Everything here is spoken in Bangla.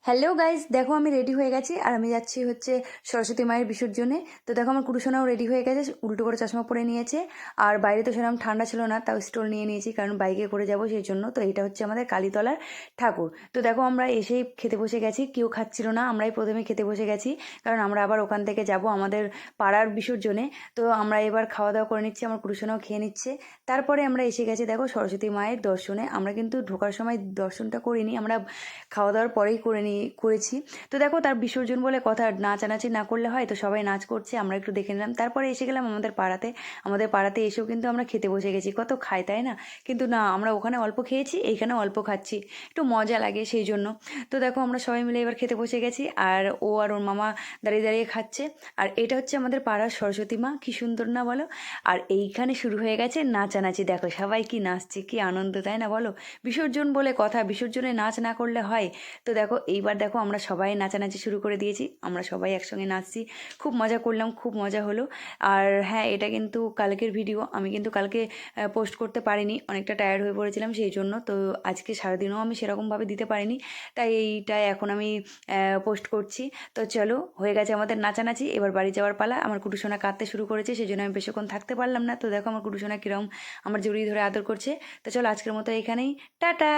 হ্যালো গাইস, দেখো আমি রেডি হয়ে গেছি আর আমি যাচ্ছি হচ্ছে সরস্বতী মায়ের বিসর্জনে। তো দেখো আমার কুটুসোনাও রেডি হয়ে গেছে, উল্টো করে চশমা পরে নিয়েছে। আর বাইরে তো সেরকম ঠান্ডা ছিল না, তাও স্টোল নিয়ে নিয়েছি কারণ বাইকে করে যাবো সেই জন্য। তো এটা হচ্ছে আমাদের কালীতলার ঠাকুর। তো দেখো আমরা এসেই খেতে বসে গেছি, কেউ খাচ্ছিল না, আমরাই প্রথমে খেতে বসে গেছি কারণ আমরা আবার ওখান থেকে যাব আমাদের পাড়ার বিসর্জনে। তো আমরা এবার খাওয়া দাওয়া করে নিচ্ছি, আমার কুটুসোনাও খেয়ে নিচ্ছে। তারপরে আমরা এসে গেছি দেখো সরস্বতী মায়ের দর্শনে। আমরা কিন্তু ঢোকার সময় দর্শনটা করিনি, আমরা খাওয়া দাওয়ার পরেই করেছি। তো দেখো তার বিসর্জন বলে কথা, নাচানাচি না করলে হয়? তো সবাই নাচ করছে, আমরা একটু দেখে নিলাম। তারপরে এসে গেলাম আমাদের পাড়াতে। আমাদের পাড়াতে এসেও কিন্তু আমরা খেতে বসে গেছি, কত খাই তাই না? কিন্তু না, আমরা ওখানে অল্প খেয়েছি, এইখানে অল্প খাচ্ছি, একটু মজা লাগে সেই জন্য। তো দেখো আমরা সবাই মিলে এবার খেতে বসে গেছি, আর ও আর ওর মামা দাঁড়িয়ে দাঁড়িয়ে খাচ্ছে। আর এটা হচ্ছে আমাদের পাড়ার সরস্বতী মা, কি সুন্দর না বলো? আর এইখানে শুরু হয়ে গেছে নাচানাচি, দেখো সবাই কি নাচছে, কি আনন্দ তাই না বলো? বিসর্জন বলে কথা, বিসর্জনে নাচ না করলে হয়? তো দেখো এইবার দেখো আমরা সবাই নাচানাচি শুরু করে দিয়েছি, আমরা সবাই একসঙ্গে নাচছি, খুব মজা করলাম, খুব মজা হলো। আর হ্যাঁ, এটা কিন্তু কালকের ভিডিও, আমি কিন্তু কালকে পোস্ট করতে পারিনি, অনেকটা টায়ার্ড হয়ে পড়েছিলাম সেই জন্য। তো আজকে সারাদিনও আমি সেরকমভাবে দিতে পারিনি, তাই এইটা এখন আমি পোস্ট করছি। তো চলো, হয়ে গেছে আমাদের নাচানাচি, এবার বাড়ি যাওয়ার পালা। আমার কুটুসোনা কাঁদতে শুরু করেছে, সেই জন্য আমি বেশিক্ষণ থাকতে পারলাম না। তো দেখো আমার কুটুসোনা কীরকম আমার জড়িয়ে ধরে আদর করছে। তো চলো আজকের মতো এখানেই, টাটা।